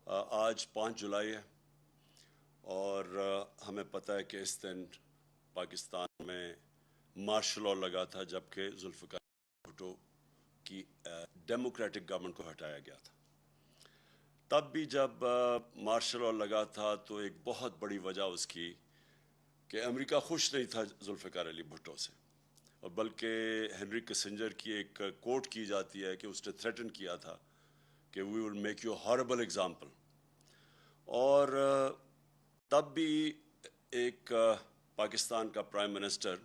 آج 5 جولائی ہے اور ہمیں پتہ ہے کہ اس دن پاکستان میں مارشل لاء لگا تھا جبکہ ذوالفقار بھٹو کی ڈیموکریٹک گورنمنٹ کو ہٹایا گیا تھا۔ تب بھی جب مارشل لاء لگا تھا تو ایک بہت بڑی وجہ اس کی کہ امریکہ خوش نہیں تھا ذوالفقار علی بھٹو سے، اور بلکہ ہنری کسنجر کی ایک کوٹ کی جاتی ہے کہ اس نے تھریٹن کیا تھا کہ we will make you horrible example. اور تب بھی ایک پاکستان کا پرائم منسٹر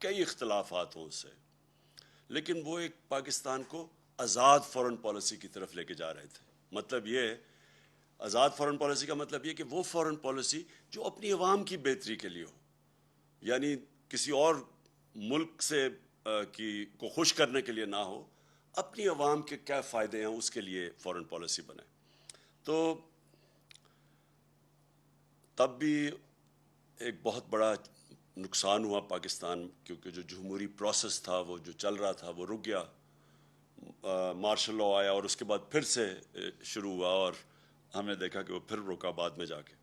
کئی اختلافات ہوں اس سے، لیکن وہ ایک پاکستان کو آزاد فورن پالیسی کی طرف لے کے جا رہے تھے۔ مطلب یہ آزاد فورن پالیسی کا مطلب یہ کہ وہ فورن پالیسی جو اپنی عوام کی بہتری کے لیے ہو، یعنی کسی اور ملک سے کو خوش کرنے کے لیے نہ ہو، اپنی عوام کے کیا فائدے ہیں اس کے لیے فورن پالیسی بنے۔ تو تب بھی ایک بہت بڑا نقصان ہوا پاکستان، کیونکہ جو جمہوری پروسیس تھا وہ جو چل رہا تھا وہ رک گیا۔ مارشل لاء آیا اور اس کے بعد پھر سے شروع ہوا، اور ہم نے دیکھا کہ وہ پھر رکا بعد میں جا کے۔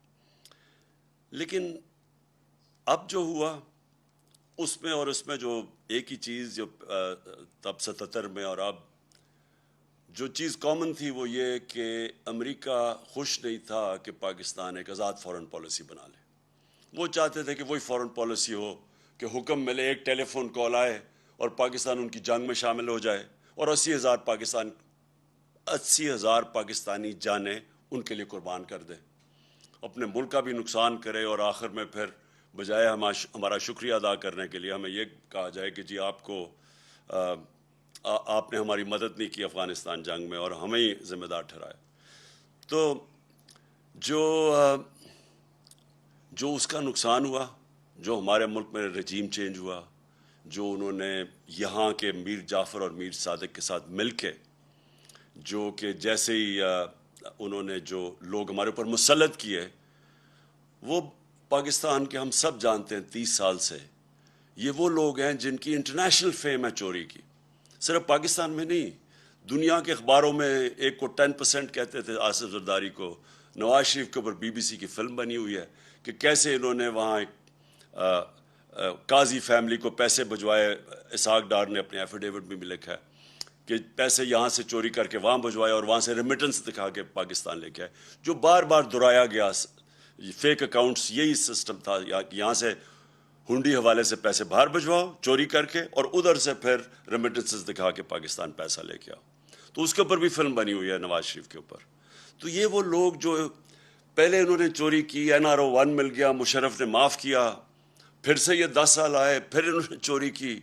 لیکن اب جو ہوا اس میں جو ایک ہی چیز جو تب 77 میں اور اب جو چیز کامن تھی وہ یہ کہ امریکہ خوش نہیں تھا کہ پاکستان ایک آزاد فورن پالیسی بنا لے۔ وہ چاہتے تھے کہ وہی فورن پالیسی ہو کہ حکم ملے، ایک ٹیلی فون کال آئے اور پاکستان ان کی جنگ میں شامل ہو جائے، اور 80,000 پاکستانی جانیں ان کے لیے قربان کر دے، اپنے ملک کا بھی نقصان کرے، اور آخر میں پھر بجائے ہمارا شکریہ ادا کرنے کے لیے ہمیں یہ کہا جائے کہ جی آپ نے ہماری مدد نہیں کی افغانستان جنگ میں اور ہمیں ہی ذمہ دار ٹھہرایا۔ تو جو اس کا نقصان ہوا، جو ہمارے ملک میں رجیم چینج ہوا، جو انہوں نے یہاں کے میر جعفر اور میر صادق کے ساتھ مل کے جو کہ جیسے ہی انہوں نے جو لوگ ہمارے اوپر مسلط کیے، وہ پاکستان کے ہم سب جانتے ہیں 30 سال سے یہ وہ لوگ ہیں جن کی انٹرنیشنل فیم ہے چوری کی، صرف پاکستان میں نہیں، دنیا کے اخباروں میں ایک کو 10% کہتے تھے آصف زرداری کو۔ نواز شریف کے اوپر BBC کی فلم بنی ہوئی ہے کہ کیسے انہوں نے وہاں ایک قاضی فیملی کو پیسے بھجوائے۔ اسحاق ڈار نے اپنے ایفیڈیوٹ میں بھی لکھا ہے کہ پیسے یہاں سے چوری کر کے وہاں بھجوائے اور وہاں سے ریمیٹنس دکھا کے پاکستان لے کے آئے، جو بار بار دہرایا گیا۔ فیک اکاؤنٹس یہی سسٹم تھا، یہاں سے ہنڈی حوالے سے پیسے باہر بھجواؤ چوری کر کے، اور ادھر سے پھر ریمیٹنسز دکھا کے پاکستان پیسہ لے کے آؤ۔ تو اس کے اوپر بھی فلم بنی ہوئی ہے نواز شریف کے اوپر۔ تو یہ وہ لوگ جو پہلے انہوں نے چوری کی، NRO 1 مل گیا، مشرف نے معاف کیا، پھر سے یہ 10 سال آئے، پھر انہوں نے چوری کی۔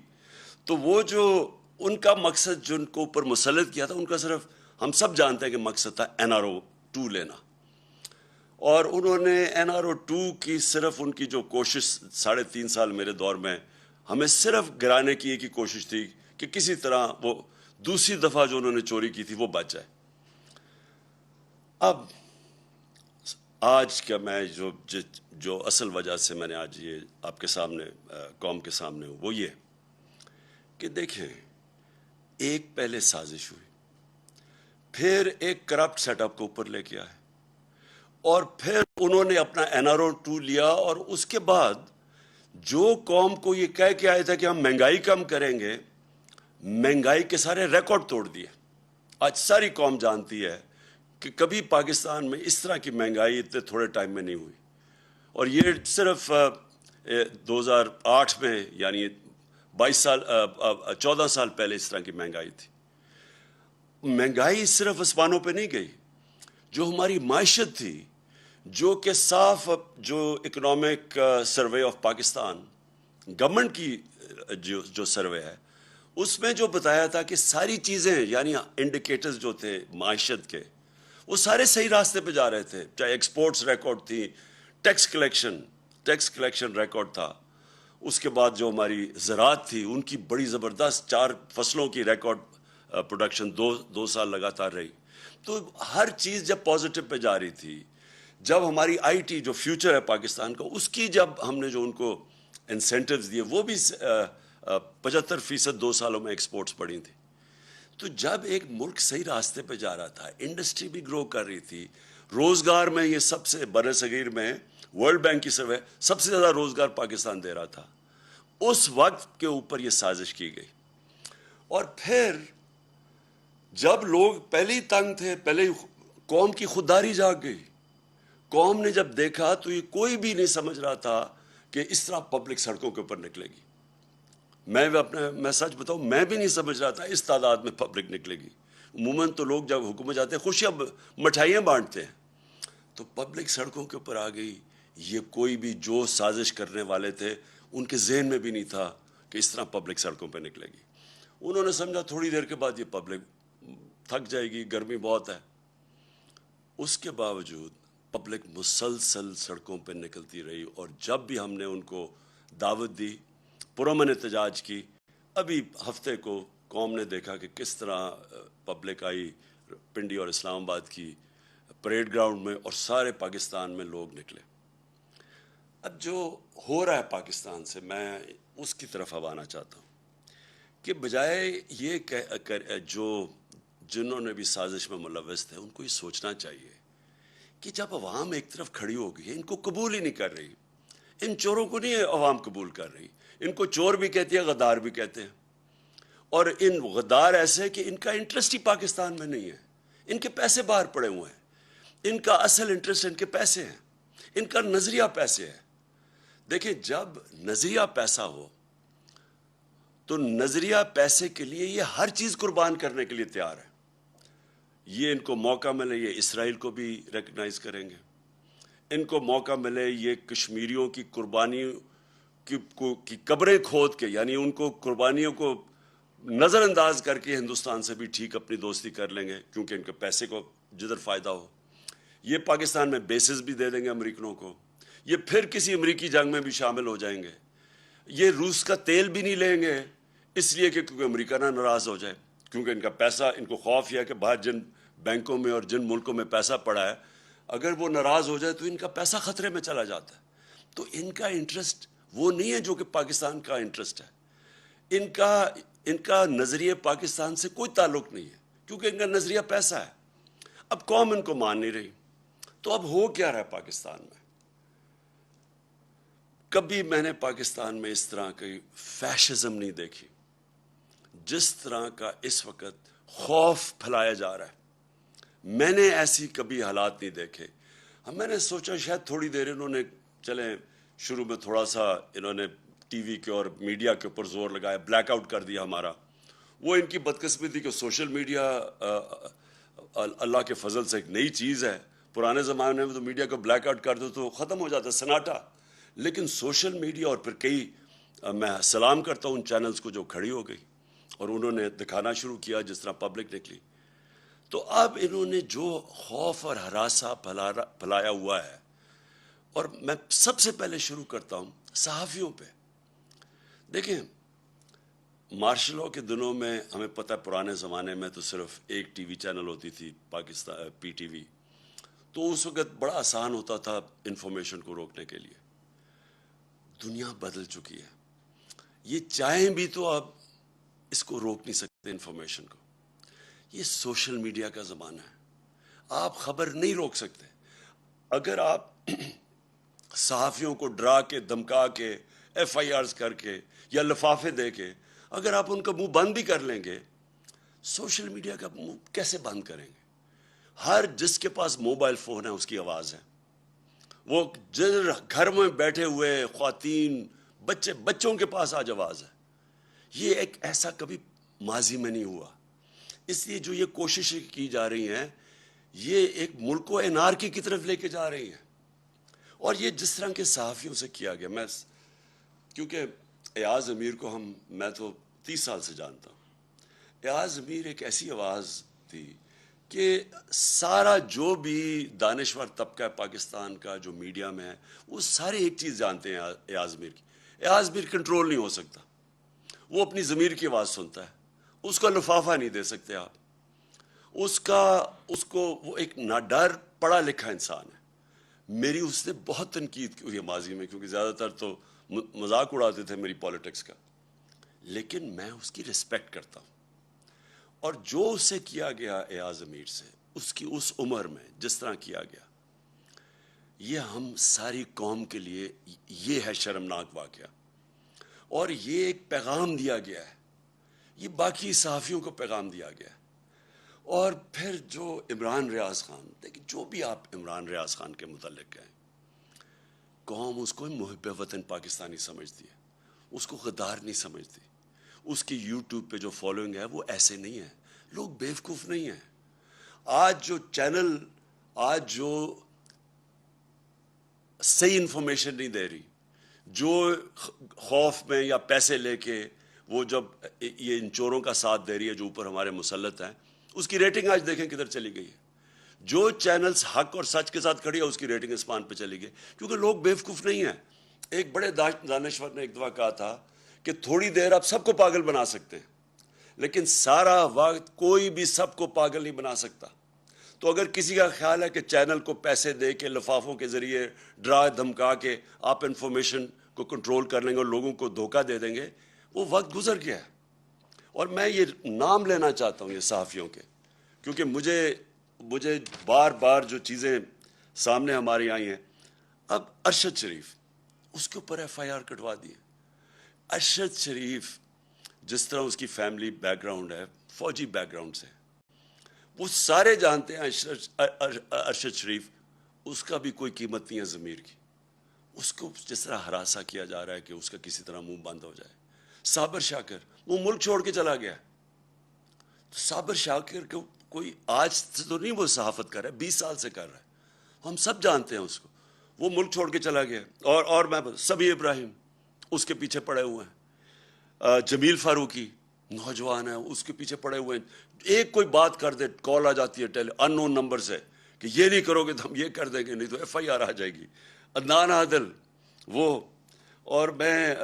تو وہ جو ان کا مقصد جو ان کو اوپر مسلط کیا تھا، ان کا صرف ہم سب جانتے ہیں کہ مقصد تھا NRO 2 لینا، اور انہوں نے NRO 2 کی صرف ان کی جو کوشش 3.5 سال میرے دور میں ہمیں صرف گرانے کی ایک ہی کوشش تھی کہ کسی طرح وہ دوسری دفعہ جو انہوں نے چوری کی تھی وہ بچ جائے۔ اب آج کا میں جو اصل وجہ سے میں نے آج یہ آپ کے سامنے قوم کے سامنے ہوں وہ یہ کہ دیکھیں، ایک پہلے سازش ہوئی، پھر ایک کرپٹ سیٹ اپ کو اوپر لے کے آئے، اور پھر انہوں نے اپنا NRO 2 لیا، اور اس کے بعد جو قوم کو یہ کہہ کے آئے تھے کہ ہم مہنگائی کم کریں گے، مہنگائی کے سارے ریکارڈ توڑ دیے۔ آج ساری قوم جانتی ہے کہ کبھی پاکستان میں اس طرح کی مہنگائی اتنے تھوڑے ٹائم میں نہیں ہوئی، اور یہ صرف 2008 میں، یعنی 14 سال پہلے اس طرح کی مہنگائی تھی۔ مہنگائی صرف آسمانوں پہ نہیں گئی، جو ہماری معیشت تھی، جو کہ صاف جو economic survey of Pakistan government کی جو سروے ہے اس میں جو بتایا تھا کہ ساری چیزیں، یعنی انڈیکیٹرز جو تھے معیشت کے، وہ سارے صحیح راستے پہ جا رہے تھے، چاہے ایکسپورٹس ریکارڈ تھی، ٹیکس کلیکشن ریکارڈ تھا، اس کے بعد جو ہماری زراعت تھی ان کی بڑی زبردست 4 فصلوں کی ریکارڈ پروڈکشن 2 سال لگاتار رہی۔ تو ہر چیز جب پازیٹو پہ جا رہی تھی، جب ہماری IT جو فیوچر ہے پاکستان کا، اس کی جب ہم نے جو ان کو انسینٹیوز دیے وہ بھی 75% 2 سالوں میں ایکسپورٹس بڑھی تھی۔ تو جب ایک ملک صحیح راستے پہ جا رہا تھا, انڈسٹری بھی گرو کر رہی تھی, روزگار میں یہ سب سے بر صغیر میں ورلڈ بینک کی سروے سب سے زیادہ روزگار پاکستان دے رہا تھا, اس وقت کے اوپر یہ سازش کی گئی. اور پھر جب لوگ پہلے ہی تنگ تھے, پہلے قوم کی خودداری جاگ گئی. قوم نے جب دیکھا تو یہ کوئی بھی نہیں سمجھ رہا تھا کہ اس طرح پبلک سڑکوں کے اوپر نکلے گی. میں سچ بتاؤں, میں بھی نہیں سمجھ رہا تھا اس تعداد میں پبلک نکلے گی. عموماً تو لوگ جب حکومت جاتے ہیں خوشیاں مٹھائیاں بانٹتے ہیں, تو پبلک سڑکوں کے اوپر آ گئی. یہ کوئی بھی جو سازش کرنے والے تھے ان کے ذہن میں بھی نہیں تھا کہ اس طرح پبلک سڑکوں پہ نکلے گی. انہوں نے سمجھا تھوڑی دیر کے بعد یہ پبلک تھک جائے گی, گرمی بہت ہے. اس کے باوجود پبلک مسلسل سڑکوں پہ نکلتی رہی, اور جب بھی ہم نے ان کو دعوت دی, پرامن احتجاج کی, ابھی ہفتے کو قوم نے دیکھا کہ کس طرح پبلک آئی پنڈی اور اسلام آباد کی پریڈ گراؤنڈ میں, اور سارے پاکستان میں لوگ نکلے. اب جو ہو رہا ہے پاکستان سے, میں اس کی طرف اب آنا چاہتا ہوں کہ بجائے یہ جو جنہوں نے بھی سازش میں ملوث تھے ان کو یہ سوچنا چاہیے کہ جب عوام ایک طرف کھڑی ہو گئی ہے, ان کو قبول ہی نہیں کر رہی, ان چوروں کو نہیں عوام قبول کر رہی, ان کو چور بھی کہتی ہے, غدار بھی کہتے ہیں, اور ان غدار ایسے کہ ان کا انٹرسٹ ہی پاکستان میں نہیں ہے, ان کے پیسے باہر پڑے ہوئے ہیں, ان کا اصل انٹرسٹ ان کے پیسے ہیں, ان کا نظریہ پیسے ہے. دیکھیں, جب نظریہ پیسہ ہو تو نظریہ پیسے کے لیے یہ ہر چیز قربان کرنے کے لیے تیار ہے. یہ ان کو موقع ملے یہ اسرائیل کو بھی ریکگنائز کریں گے, ان کو موقع ملے یہ کشمیریوں کی قربانیوں کی قبریں کھود کے, یعنی ان کو قربانیوں کو نظر انداز کر کے ہندوستان سے بھی ٹھیک اپنی دوستی کر لیں گے, کیونکہ ان کے پیسے کو جدھر فائدہ ہو. یہ پاکستان میں بیسز بھی دے دیں گے امریکنوں کو, یہ پھر کسی امریکی جنگ میں بھی شامل ہو جائیں گے. یہ روس کا تیل بھی نہیں لیں گے اس لیے کہ کیونکہ امریکہ نہ ناراض ہو جائے, کیونکہ ان کا پیسہ, ان کو خوف یہ ہے کہ باہر جن بینکوں میں اور جن ملکوں میں پیسہ پڑا ہے, اگر وہ ناراض ہو جائے تو ان کا پیسہ خطرے میں چلا جاتا ہے. تو ان کا انٹرسٹ وہ نہیں ہے جو کہ پاکستان کا انٹرسٹ ہے. ان کا نظریہ پاکستان سے کوئی تعلق نہیں ہے, کیونکہ ان کا نظریہ پیسہ ہے. اب قوم ان کو مان نہیں رہی, تو اب ہو کیا رہا ہے پاکستان میں؟ کبھی میں نے پاکستان میں اس طرح کی فیشزم نہیں دیکھی جس طرح کا اس وقت خوف پھیلایا جا رہا ہے. میں نے ایسی کبھی حالات نہیں دیکھے. میں نے سوچا شاید تھوڑی دیر انہوں نے, چلیں شروع میں تھوڑا سا انہوں نے ٹی وی کے اور میڈیا کے اوپر زور لگایا, بلیک آؤٹ کر دیا ہمارا. وہ ان کی بدقسمتی کہ سوشل میڈیا اللہ کے فضل سے ایک نئی چیز ہے. پرانے زمانے میں تو میڈیا کو بلیک آؤٹ کر دو تو ختم ہو جاتا سناٹا, لیکن سوشل میڈیا, اور پھر میں سلام کرتا ہوں ان چینلز کو جو کھڑی ہو گئی اور انہوں نے دکھانا شروع کیا جس طرح پبلک نکلی. تو اب انہوں نے جو خوف اور ہراساں پھیلایا ہوا ہے, اور میں سب سے پہلے شروع کرتا ہوں صحافیوں پہ. دیکھیں, مارشل لاء کے دنوں میں ہمیں پتہ ہے پرانے زمانے میں تو صرف ایک ٹی وی چینل ہوتی تھی, پاکستان پی ٹی وی, تو اس وقت بڑا آسان ہوتا تھا انفارمیشن کو روکنے کے لیے. دنیا بدل چکی ہے, یہ چاہیں بھی تو آپ اس کو روک نہیں سکتے انفارمیشن کو. یہ سوشل میڈیا کا زمانہ ہے, آپ خبر نہیں روک سکتے. اگر آپ صحافیوں کو ڈرا کے, دھمکا کے, ایف آئی آرز کر کے یا لفافے دے کے اگر آپ ان کا منہ بند بھی کر لیں گے, سوشل میڈیا کا منہ کیسے بند کریں گے؟ ہر جس کے پاس موبائل فون ہے اس کی آواز ہے. وہ گھر میں بیٹھے ہوئے خواتین, بچوں کے پاس آج آواز ہے. یہ ایک ایسا کبھی ماضی میں نہیں ہوا. اس لیے جو یہ کوششیں کی جا رہی ہیں, یہ ایک ملک کو انارکی کی طرف لے کے جا رہی ہیں. اور یہ جس طرح کے صحافیوں سے کیا گیا, میں کیونکہ ایاز امیر کو میں تو 30 سال سے جانتا ہوں. ایاز امیر ایک ایسی آواز تھی کہ سارا جو بھی دانشور طبقہ ہے پاکستان کا جو میڈیا میں ہے, وہ سارے ایک چیز جانتے ہیں ایاز امیر کی. ایاز امیر کنٹرول نہیں ہو سکتا, وہ اپنی ضمیر کی آواز سنتا ہے, اس کا لفافہ نہیں دے سکتے آپ. وہ ایک ناڈر پڑھا لکھا انسان ہے. میری اس نے بہت تنقید کی ہوئی ہے ماضی میں, کیونکہ زیادہ تر تو مذاق اڑاتے تھے میری پالیٹکس کا, لیکن میں اس کی رسپیکٹ کرتا ہوں. اور جو اسے کیا گیا ایاز امیر سے اس کی اس عمر میں جس طرح کیا گیا، یہ ہم ساری قوم کے لیے یہ ہے شرمناک واقعہ. اور یہ ایک پیغام دیا گیا ہے، یہ باقی صحافیوں کو پیغام دیا گیا ہے. اور پھر جو عمران ریاض خان، دیکھیں جو بھی آپ عمران ریاض خان کے متعلق کہیں، قوم اس کو محب وطن پاکستانی سمجھتی ہے، اس کو غدار نہیں سمجھتی. اس کی یوٹیوب پہ جو فالوئنگ ہے وہ ایسے نہیں ہے. لوگ بیوقوف نہیں ہیں. آج جو چینل، آج جو صحیح انفارمیشن نہیں دے رہی، جو خوف میں یا پیسے لے کے وہ جب یہ ان چوروں کا ساتھ دے رہی ہے جو اوپر ہمارے مسلط ہیں، اس کی ریٹنگ آج دیکھیں کدھر چلی گئی ہے. جو چینلز حق اور سچ کے ساتھ کھڑی ہے اس کی ریٹنگ اسمان پہ چلی گئی، کیونکہ لوگ بیوقوف نہیں ہیں. ایک بڑے دانشور نے ایک دفعہ کہا تھا کہ تھوڑی دیر آپ سب کو پاگل بنا سکتے ہیں، لیکن سارا وقت کوئی بھی سب کو پاگل نہیں بنا سکتا. تو اگر کسی کا خیال ہے کہ چینل کو پیسے دے کے، لفافوں کے ذریعے ڈرا دھمکا کے آپ انفارمیشن کو کنٹرول کر لیں گے اور لوگوں کو دھوکہ دے دیں گے، وہ وقت گزر گیا ہے. اور میں یہ نام لینا چاہتا ہوں یہ صحافیوں کے، کیونکہ مجھے بار بار جو چیزیں سامنے ہماری آئی ہیں. اب ارشد شریف، اس کے اوپر ایف آئی آر کٹوا دی ہے. ارشد شریف جس طرح اس کی فیملی بیک گراؤنڈ ہے، فوجی بیک گراؤنڈ سے، وہ سارے جانتے ہیں ارشد شریف، اس کا بھی کوئی قیمت نہیں ہے ضمیر کی. اس کو جس طرح ہراساں کیا جا رہا ہے کہ اس کا کسی طرح منہ بند ہو جائے. صابر شاکر وہ ملک چھوڑ کے چلا گیا. تو صابر شاکر کو کوئی آج سے تو نہیں وہ صحافت کر رہا ہے، 20 سال سے کر رہا ہے، ہم سب جانتے ہیں اس کو. وہ ملک چھوڑ کے چلا گیا. اور میں سبی ابراہیم اس کے پیچھے پڑے ہوئے ہیں. جمیل فاروقی نوجوان ہے، اس کے پیچھے پڑے ہوئے ہیں. ایک کوئی بات کر دے، کال آ جاتی ہے ان نون نمبر سے کہ یہ نہیں کرو گے تو ہم یہ کر دیں گے، نہیں تو ایف آئی آر آ جائے گی. عدنان عادل وہ، اور میں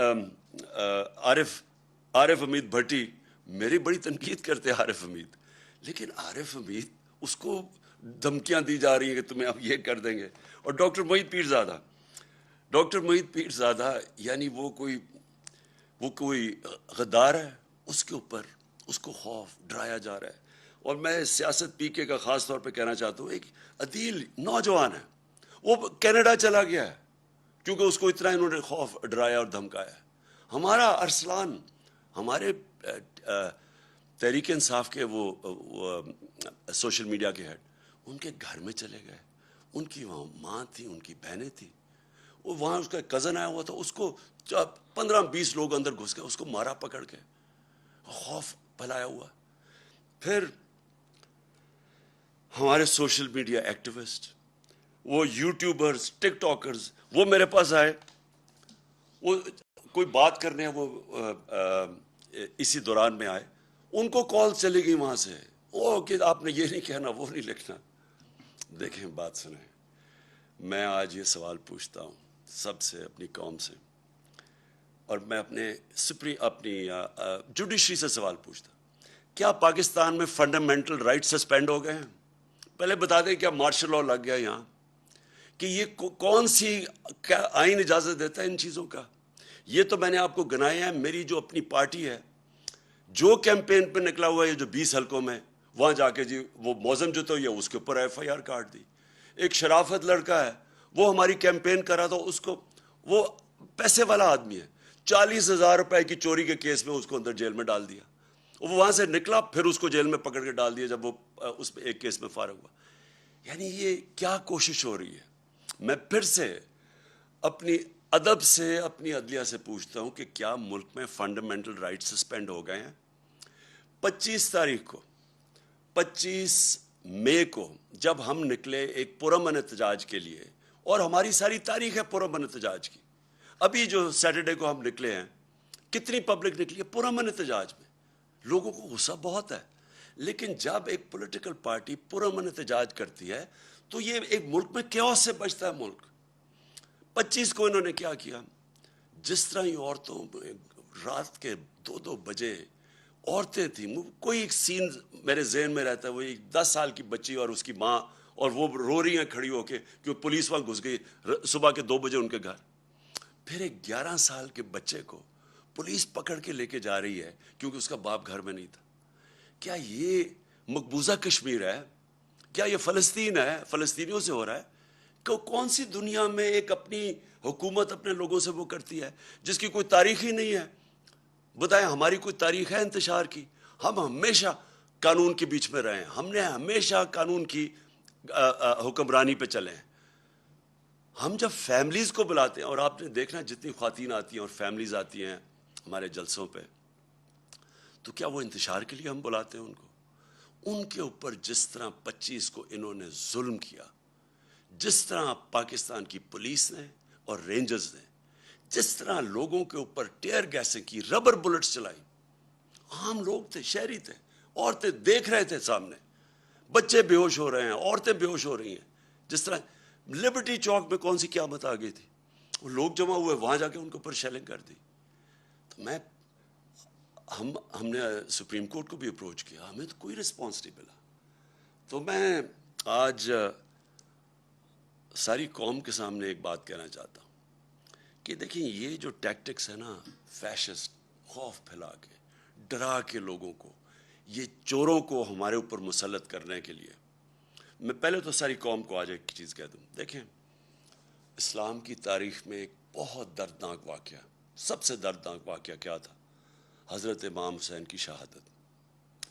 عارف حمید بھٹی، میری بڑی تنقید کرتے عارف حمید، لیکن عارف حمید اس کو دھمکیاں دی جا رہی ہیں کہ تمہیں اب یہ کر دیں گے. اور ڈاکٹر محیط پیرزادہ یعنی وہ کوئی غدار ہے، اس کے اوپر اس کو خوف ڈرایا جا رہا ہے. اور میں سیاست پی کے کا خاص طور پہ کہنا چاہتا ہوں، ایک عدیل نوجوان ہے، وہ کینیڈا چلا گیا ہے کیونکہ اس کو اتنا انہوں نے خوف ڈرایا اور دھمکایا. ہمارا ارسلان، ہمارے تحریک انصاف کے وہ سوشل میڈیا کے ہیڈ، ان کے گھر میں چلے گئے. ان کی وہاں ماں تھی، ان کی بہنیں تھیں، وہ وہاں اس کا کزن آیا ہوا تھا، اس کو 15-20 لوگ اندر گھس گئے، اس کو مارا پکڑ کے، خوف پھیلایا ہوا. پھر ہمارے سوشل میڈیا ایکٹیوسٹ، وہ یوٹیوبرز، ٹک ٹاکرز، وہ میرے پاس آئے، وہ کوئی بات کرنے وہ اسی دوران میں آئے، ان کو کال چلی گئی وہاں سے، کہ آپ نے یہ نہیں کہنا، وہ نہیں لکھنا. دیکھیں بات سنیں، میں آج یہ سوال پوچھتا ہوں سب سے، اپنی قوم سے، اور میں اپنی جوڈیشری سے سوال پوچھتا ہوں، کیا پاکستان میں فنڈامنٹل رائٹ سسپینڈ ہو گئے ہیں؟ پہلے بتا دیں کیا مارشل لاء لگ گیا یہاں؟ کہ یہ کون سی آئین اجازت دیتا ہے ان چیزوں کا؟ یہ تو میں نے آپ کو گنایا ہے. میری جو اپنی پارٹی ہے، جو کیمپین پہ نکلا ہوا ہے جو 20 حلقوں میں، وہاں جا کے جی وہ موزم جو تو یہ اس کے اوپر ایف آئی آر کاٹ دی. ایک شرافت لڑکا ہے، وہ ہماری کیمپین کرا تھا، اس کو، وہ پیسے والا آدمی ہے، 40,000 روپے کی چوری کے کیس میں اس کو اندر جیل میں ڈال دیا. وہ وہاں سے نکلا، پھر اس کو جیل میں پکڑ کے ڈال دیا جب وہ اس پہ ایک کیس میں فارغ ہوا. یعنی یہ کیا کوشش ہو رہی ہے؟ میں پھر سے اپنی ادب سے اپنی عدلیہ سے پوچھتا ہوں کہ کیا ملک میں فنڈامنٹل رائٹ سسپینڈ ہو گئے ہیں؟ 25 مئی کو جب ہم نکلے ایک پرامن احتجاج کے لیے، اور ہماری ساری تاریخ ہے پرامن احتجاج کی. ابھی جو سیٹرڈے کو ہم نکلے ہیں، کتنی پبلک نکلی ہے پرامن احتجاج میں؟ لوگوں کو غصہ بہت ہے، لیکن جب ایک پولیٹیکل پارٹی پرامن احتجاج کرتی ہے تو یہ ایک ملک میں کیوس سے بچتا ہے ملک. 25 کو انہوں نے کیا کیا؟ جس طرح یہ عورتوں رات کے 2 بجے عورتیں تھیں، کوئی ایک سین میرے ذہن میں رہتا ہے، وہ ایک 10 سال کی بچی اور اس کی ماں، اور وہ رو رہی ہیں کھڑی ہو کے کہ پولیس وہاں گھس گئی صبح کے 2 بجے ان کے گھر. پھر ایک 11 سال کے بچے کو پولیس پکڑ کے لے کے جا رہی ہے کیونکہ اس کا باپ گھر میں نہیں تھا. کیا یہ مقبوضہ کشمیر ہے؟ کیا یہ فلسطین ہے؟ فلسطینیوں سے ہو رہا ہے؟ کون سی دنیا میں ایک اپنی حکومت اپنے لوگوں سے وہ کرتی ہے جس کی کوئی تاریخ ہی نہیں ہے؟ بتائیں ہماری کوئی تاریخ ہے انتشار کی؟ ہم ہمیشہ قانون کے بیچ میں رہے ہیں، ہم نے ہمیشہ قانون کی حکمرانی پہ چلے ہیں۔ ہم جب فیملیز کو بلاتے ہیں، اور آپ نے دیکھنا جتنی خواتین آتی ہیں اور فیملیز آتی ہیں ہمارے جلسوں پہ، تو کیا وہ انتشار کے لیے ہم بلاتے ہیں ان کو؟ ان کے اوپر جس طرح 25 کو انہوں نے ظلم کیا، جس طرح پاکستان کی پولیس نے اور رینجرز نے جس طرح لوگوں کے اوپر ٹیئر گیسیں کی، ربر بلٹس چلائی، عام لوگ تھے، شہری تھے، عورتیں دیکھ رہے تھے سامنے، بچے بے ہوش ہو رہے ہیں، عورتیں بے ہوش ہو رہی ہیں۔ جس طرح لبرٹی چوک میں کون سی قیامت آ گئی تھی، وہ لوگ جمع ہوئے، وہاں جا کے ان کے اوپر شیلنگ کر دی۔ تو ہم نے سپریم کورٹ کو بھی اپروچ کیا، ہمیں تو کوئی رسپانس نہیں ملا۔ تو میں آج ساری قوم کے سامنے ایک بات کہنا چاہتا ہوں کہ دیکھیں یہ جو ٹیکٹکس ہے نا، فیشسٹ، خوف پھیلا کے، ڈرا کے لوگوں کو، یہ چوروں کو ہمارے اوپر مسلط کرنے کے لیے، میں پہلے تو ساری قوم کو آج ایک چیز کہہ دوں، دیکھیں اسلام کی تاریخ میں ایک بہت دردناک واقعہ، سب سے دردناک واقعہ کیا تھا؟ حضرت امام حسین کی شہادت۔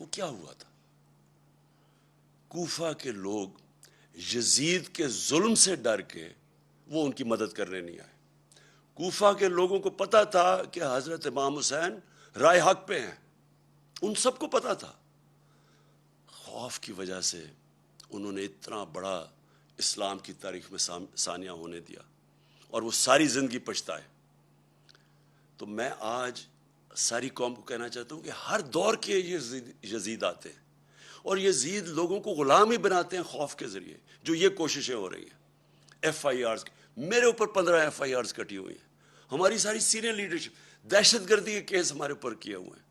وہ کیا ہوا تھا؟ کوفہ کے لوگ یزید کے ظلم سے ڈر کے وہ ان کی مدد کرنے نہیں آئے۔ کوفہ کے لوگوں کو پتا تھا کہ حضرت امام حسین رائے حق پہ ہیں، ان سب کو پتا تھا۔ خوف کی وجہ سے انہوں نے اتنا بڑا اسلام کی تاریخ میں ثانیہ ہونے دیا، اور وہ ساری زندگی پچھتائے۔ تو میں آج ساری قوم کو کہنا چاہتا ہوں کہ ہر دور کے یزید آتے ہیں، اور یزید لوگوں کو غلام ہی بناتے ہیں خوف کے ذریعے، جو یہ کوششیں ہو رہی ہیں۔ ایف آئی آرز، میرے اوپر 15 ایف آئی آرز کٹی ہوئی ہیں، ہماری ساری سینئر لیڈرشپ، دہشت گردی کے کیس ہمارے اوپر کیے ہوئے ہیں،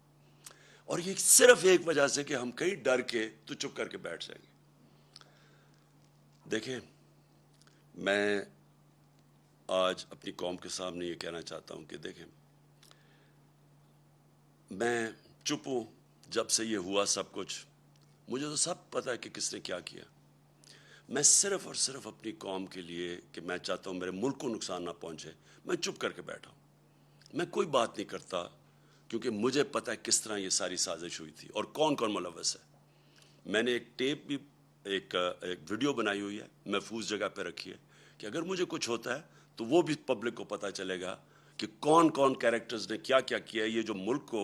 اور یہ صرف ایک وجہ سے کہ ہم کہیں ڈر کے تو چپ کر کے بیٹھ جائیں گے۔ دیکھیں میں آج اپنی قوم کے سامنے یہ کہنا چاہتا ہوں کہ دیکھیں میں چپ ہوں جب سے یہ ہوا سب کچھ، مجھے تو سب پتہ ہے کہ کس نے کیا کیا۔ میں صرف اور صرف اپنی قوم کے لیے کہ میں چاہتا ہوں میرے ملک کو نقصان نہ پہنچے، میں چپ کر کے بیٹھا ہوں، میں کوئی بات نہیں کرتا، کیونکہ مجھے پتہ ہے کس طرح یہ ساری سازش ہوئی تھی اور کون کون ملوث ہے۔ میں نے ایک ٹیپ بھی، ایک ویڈیو بنائی ہوئی ہے، محفوظ جگہ پہ رکھی ہے، کہ اگر مجھے کچھ ہوتا ہے تو وہ بھی پبلک کو پتہ چلے گا کہ کون کون کیریکٹرز نے کیا کیا کیا ہے، یہ جو ملک کو،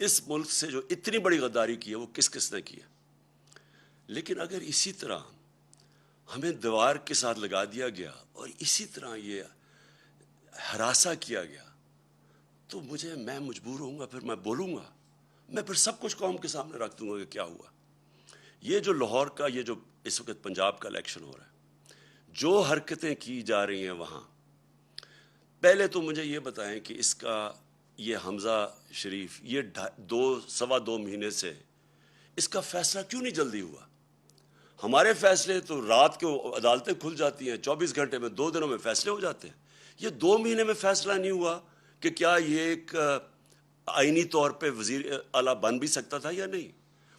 اس ملک سے جو اتنی بڑی غداری کی ہے وہ کس کس نے کی ہے۔ لیکن اگر اسی طرح ہمیں دیوار کے ساتھ لگا دیا گیا اور اسی طرح یہ ہراساں کیا گیا، تو میں مجبور ہوں گا، پھر میں بولوں گا، میں پھر سب کچھ قوم کے سامنے رکھ دوں گا کہ کیا ہوا۔ یہ جو لاہور کا، یہ جو اس وقت پنجاب کا الیکشن ہو رہا ہے، جو حرکتیں کی جا رہی ہیں وہاں، پہلے تو مجھے یہ بتائیں کہ اس کا یہ حمزہ شریف، یہ 2.25 مہینے سے اس کا فیصلہ کیوں نہیں جلدی ہوا؟ ہمارے فیصلے تو رات کو عدالتیں کھل جاتی ہیں، 24 گھنٹے میں، 2 دنوں میں فیصلے ہو جاتے ہیں۔ یہ 2 مہینے میں فیصلہ نہیں ہوا کہ کیا یہ ایک آئینی طور پہ وزیر اعلیٰ بن بھی سکتا تھا یا نہیں؟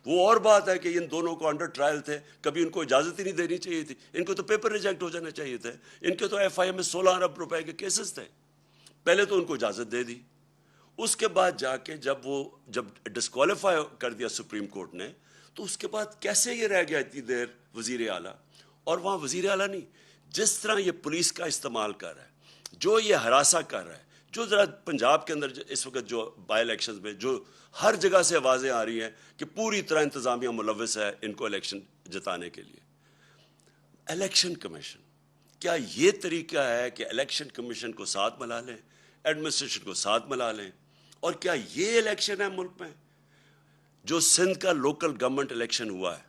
وہ اور بات ہے کہ ان دونوں کو انڈر ٹرائل تھے، کبھی ان کو اجازت ہی نہیں دینی چاہیے تھی، ان کو تو پیپر ریجیکٹ ہو جانا چاہیے تھے، ان کے تو ایف آئی اے میں 16 ارب روپے کے کیسز تھے، پہلے تو ان کو اجازت دے دی، اس کے بعد جا کے جب ڈسکوالیفائی کر دیا سپریم کورٹ نے، تو اس کے بعد کیسے یہ رہ گیا اتنی دیر وزیر اعلیٰ؟ اور وہاں وزیر اعلیٰ نہیں، جس طرح یہ پولیس کا استعمال کر رہا ہے، جو یہ ہراساں کر رہا ہے، جو ذرا پنجاب کے اندر اس وقت جو بائی الیکشنز میں جو ہر جگہ سے آوازیں آ رہی ہیں کہ پوری طرح انتظامیہ ملوث ہے ان کو الیکشن جتانے کے لیے۔ الیکشن کمیشن، کیا یہ طریقہ ہے کہ الیکشن کمیشن کو ساتھ ملا لیں، ایڈمنسٹریشن کو ساتھ ملا لیں؟ اور کیا یہ الیکشن ہے ملک میں؟ جو سندھ کا لوکل گورنمنٹ الیکشن ہوا ہے،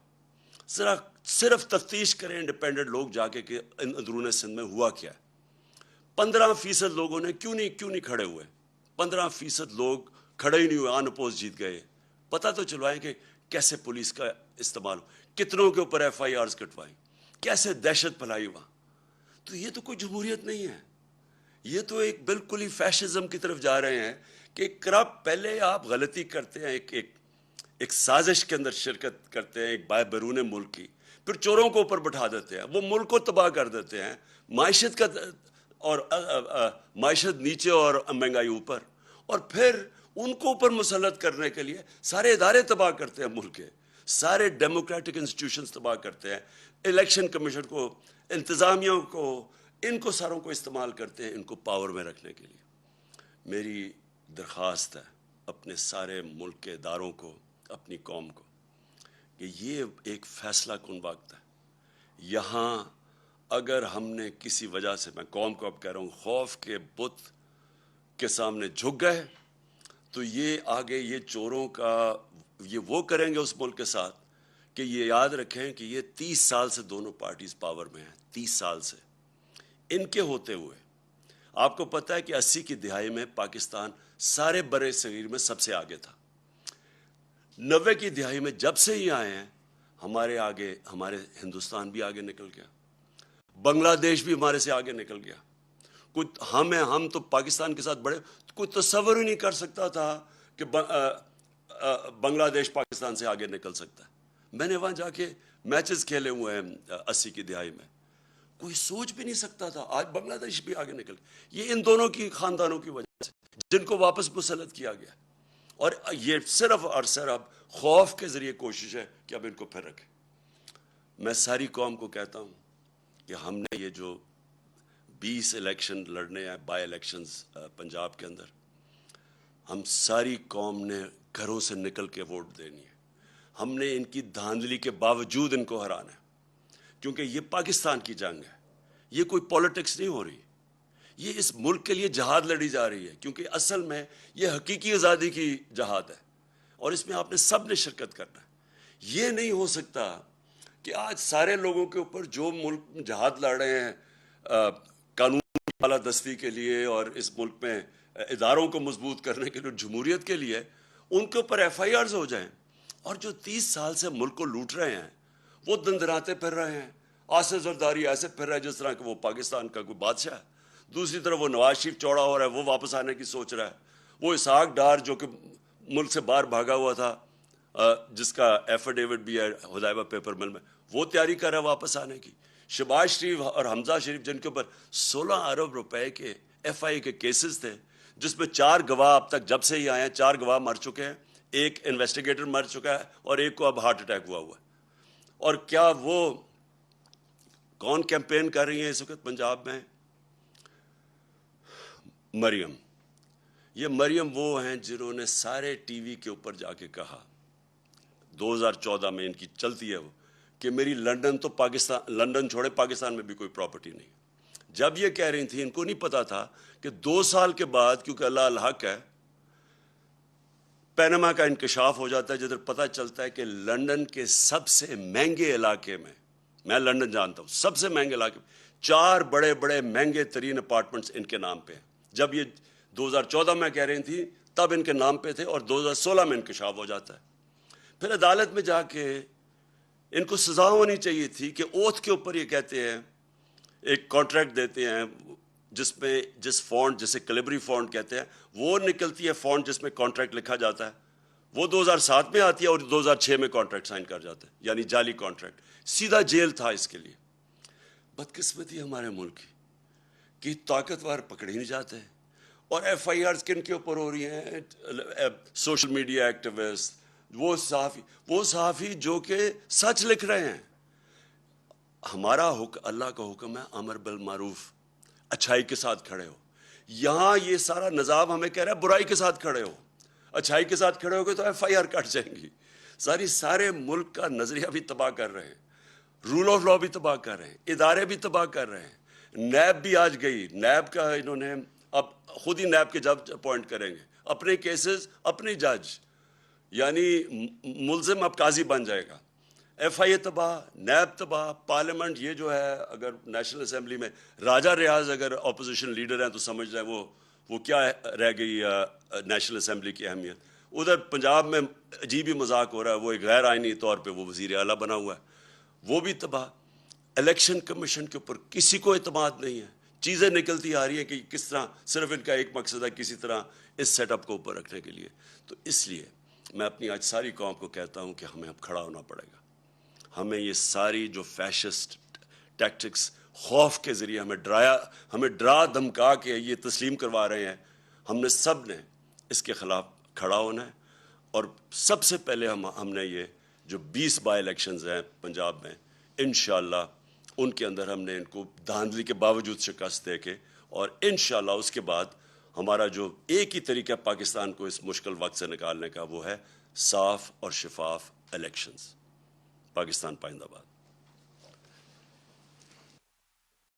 ذرا صرف تفتیش کریں انڈیپینڈنٹ لوگ جا کے کہ اندرون سندھ میں ہوا کیا ہے۔ 15% لوگوں نے کیوں نہیں کھڑے ہوئے؟ 15% لوگ کھڑے ہی نہیں ہوئے، آن اپوز جیت گئے۔ پتہ تو چلوائیں کہ کیسے پولیس کا استعمال، کتنوں کے اوپر ایف آئی آرز کٹوائیں، کیسے دہشت پھیلائی وہاں۔ تو یہ تو کوئی جمہوریت نہیں ہے، یہ تو ایک بالکل ہی فیشزم کی طرف جا رہے ہیں کہ کرپٹ، پہلے آپ غلطی کرتے ہیں، ایک ایک سازش کے اندر شرکت کرتے ہیں ایک بیرون ملک کی، پھر چوروں کو اوپر بٹھا دیتے ہیں، وہ ملک کو تباہ کر دیتے ہیں، معیشت کا اور معیشت نیچے اور مہنگائی اوپر، اور پھر ان کو اوپر مسلط کرنے کے لیے سارے ادارے تباہ کرتے ہیں، ملک کے سارے ڈیموکریٹک انسٹیٹیوشنز تباہ کرتے ہیں، الیکشن کمیشن کو، انتظامیہ کو، ان کو ساروں کو استعمال کرتے ہیں ان کو پاور میں رکھنے کے لیے۔ میری درخواست ہے اپنے سارے ملک کے اداروں کو، اپنی قوم کو، کہ یہ ایک فیصلہ کن وقت ہے۔ یہاں اگر ہم نے کسی وجہ سے، میں قوم کو اب کہہ رہا ہوں، خوف کے بت کے سامنے جھک گئے تو یہ آگے یہ چوروں کا یہ وہ کریں گے اس ملک کے ساتھ کہ یہ یاد رکھیں کہ یہ 30 سال سے دونوں پارٹیز پاور میں ہیں، 30 سال سے ان کے ہوتے ہوئے۔ آپ کو پتہ ہے کہ 80 کی دہائی میں پاکستان سارے برِ صغیر میں سب سے آگے تھا، 90 کی دہائی میں جب سے ہی آئے ہیں ہمارے آگے، ہمارے ہندوستان بھی آگے نکل گیا، بنگلہ دیش بھی ہمارے سے آگے نکل گیا۔ ہم تو پاکستان کے ساتھ بڑے، کوئی تصور ہی نہیں کر سکتا تھا کہ بنگلہ دیش پاکستان سے آگے نکل سکتا ہے۔ میں نے وہاں جا کے میچز کھیلے ہوئے ہیں 80 کی دہائی میں، کوئی سوچ بھی نہیں سکتا تھا، آج بنگلہ دیش بھی آگے نکل گیا۔ یہ ان دونوں کی خاندانوں کی وجہ سے جن کو واپس مسلط کیا گیا، اور یہ صرف اور صرف خوف کے ذریعے کوشش ہے کہ اب ان کو پھر رکھیں۔ میں ساری قوم کو کہتا ہوں کہ ہم نے یہ جو 20 الیکشن لڑنے ہیں، بائی الیکشنز پنجاب کے اندر، ہم ساری قوم نے گھروں سے نکل کے ووٹ دینی ہے۔ ہم نے ان کی دھاندلی کے باوجود ان کو ہرانا ہے، کیونکہ یہ پاکستان کی جنگ ہے، یہ کوئی پولیٹکس نہیں ہو رہی، یہ اس ملک کے لیے جہاد لڑی جا رہی ہے، کیونکہ اصل میں یہ حقیقی آزادی کی جہاد ہے، اور اس میں آپ نے سب نے شرکت کرنا ہے۔ یہ نہیں ہو سکتا کہ آج سارے لوگوں کے اوپر جو ملک جہاد لڑ رہے ہیں قانون کی بالادستی کے لیے اور اس ملک میں اداروں کو مضبوط کرنے کے لیے، جمہوریت کے لیے، ان کے اوپر ایف آئی آرز ہو جائیں، اور جو 30 سال سے ملک کو لوٹ رہے ہیں وہ دندراتے پھر رہے ہیں، آصف زرداری ایسے پھر رہا ہے جس طرح کہ وہ پاکستان کا کوئی بادشاہ ہے، دوسری طرف وہ نواز شریف چوڑا ہو رہا ہے، وہ واپس آنے کی سوچ رہا ہے، وہ اسحاق ڈار جو کہ ملک سے باہر بھاگا ہوا تھا، جس کا ایفیڈیوٹ بھی ہے حدائبہ پیپر مل میں، وہ تیاری کر رہا ہے واپس آنے کی۔ شہباز شریف اور حمزہ شریف جن کے اوپر 16 ارب روپے کے ایف آئی کے کیسز تھے، جس میں 4 گواہ اب تک جب سے ہی آئے ہیں 4 گواہ مر چکے ہیں، ایک انویسٹیگیٹر مر چکا ہے اور ایک کو اب ہارٹ اٹیک ہوا ہے۔ اور کیا وہ کون کیمپین کر رہی ہیں اس وقت پنجاب میں؟ مریم۔ یہ مریم وہ ہیں جنہوں نے سارے ٹی وی کے اوپر جا کے کہا 2014 میں، ان کی چلتی ہے وہ، کہ میری لنڈن تو پاکستان، لنڈن چھوڑے پاکستان میں بھی کوئی پراپرٹی نہیں۔ جب یہ کہہ رہی تھی ان کو نہیں پتا تھا کہ 2 سال کے بعد، کیونکہ اللہ الحق ہے، پینما کا انکشاف ہو جاتا ہے، جدھر پتہ چلتا ہے کہ لنڈن کے سب سے مہنگے علاقے میں لنڈن جانتا ہوں، سب سے مہنگے علاقے میں 4 بڑے بڑے مہنگے ترین اپارٹمنٹس ان کے نام پہ ہیں۔ جب یہ 2014 میں کہہ رہی تھی تب ان کے نام پہ تھے، اور 2016 میں انکشاف ہو جاتا ہے۔ پھر عدالت میں جا کے ان کو سزا ہونی چاہیے تھی کہ اوتھ کے اوپر یہ کہتے ہیں، ایک کانٹریکٹ دیتے ہیں جس میں جس فونٹ، جسے کلیبری فونٹ کہتے ہیں، وہ نکلتی ہے فونٹ جس میں کانٹریکٹ لکھا جاتا ہے، وہ 2007 میں آتی ہے اور 2006 میں کانٹریکٹ سائن کر جاتا ہے، یعنی جعلی کانٹریکٹ، سیدھا جیل تھا اس کے لیے۔ بدقسمتی ہمارے ملک کی کہ طاقتور پکڑے نہیں جاتے، اور ایف آئی آرز کن کے اوپر ہو رہی ہیں؟ سوشل میڈیا ایکٹیوسٹ، وہ صحافی جو کہ سچ لکھ رہے ہیں۔ ہمارا اللہ کا حکم ہے امر بالمعروف، اچھائی کے ساتھ کھڑے ہو۔ یہاں یہ سارا نظام ہمیں کہہ رہا ہے برائی کے ساتھ کھڑے ہو، اچھائی کے ساتھ کھڑے ہو گے تو ایف آئی آر کٹ جائیں گی۔ سارے ملک کا نظریہ بھی تباہ کر رہے ہیں، رول آف لا بھی تباہ کر رہے ہیں، ادارے بھی تباہ کر رہے ہیں۔ نیب بھی آج گئی، نیب کا انہوں نے اب خود ہی نیب کے جج اپوائنٹ کریں گے، اپنے کیسز اپنے جج، یعنی ملزم اب قاضی بن جائے گا۔ ایف آئی اے تباہ، نیب تباہ، پارلیمنٹ یہ جو ہے، اگر نیشنل اسمبلی میں راجہ ریاض اگر اپوزیشن لیڈر ہیں تو سمجھ رہے ہیں وہ کیا رہ گئی نیشنل اسمبلی کی اہمیت۔ ادھر پنجاب میں عجیب ہی مذاق ہو رہا ہے، وہ ایک غیر آئینی طور پہ وہ وزیر اعلیٰ بنا ہوا ہے، وہ بھی تباہ۔ الیکشن کمیشن کے اوپر کسی کو اعتماد نہیں ہے، چیزیں نکلتی آ رہی ہیں کہ کس طرح، صرف ان کا ایک مقصد ہے کسی طرح اس سیٹ اپ کو اوپر رکھنے کے لیے۔ تو اس لیے میں اپنی آج ساری قوم کو کہتا ہوں کہ ہمیں اب کھڑا ہونا پڑے گا. ہمیں یہ ساری جو فیشسٹ ٹیکٹکس خوف کے ذریعے ہمیں ڈرا دھمکا کے یہ تسلیم کروا رہے ہیں، ہم نے سب نے اس کے خلاف کھڑا ہونا ہے. اور سب سے پہلے ہم نے یہ جو 20 بائی الیکشنز ہیں پنجاب میں، انشاءاللہ ان کے اندر ہم نے ان کو دھاندلی کے باوجود شکست دے کے، اور انشاءاللہ اس کے بعد ہمارا جو ایک ہی طریقہ پاکستان کو اس مشکل وقت سے نکالنے کا، وہ ہے صاف اور شفاف الیکشنز. پاکستان پائندہ باد.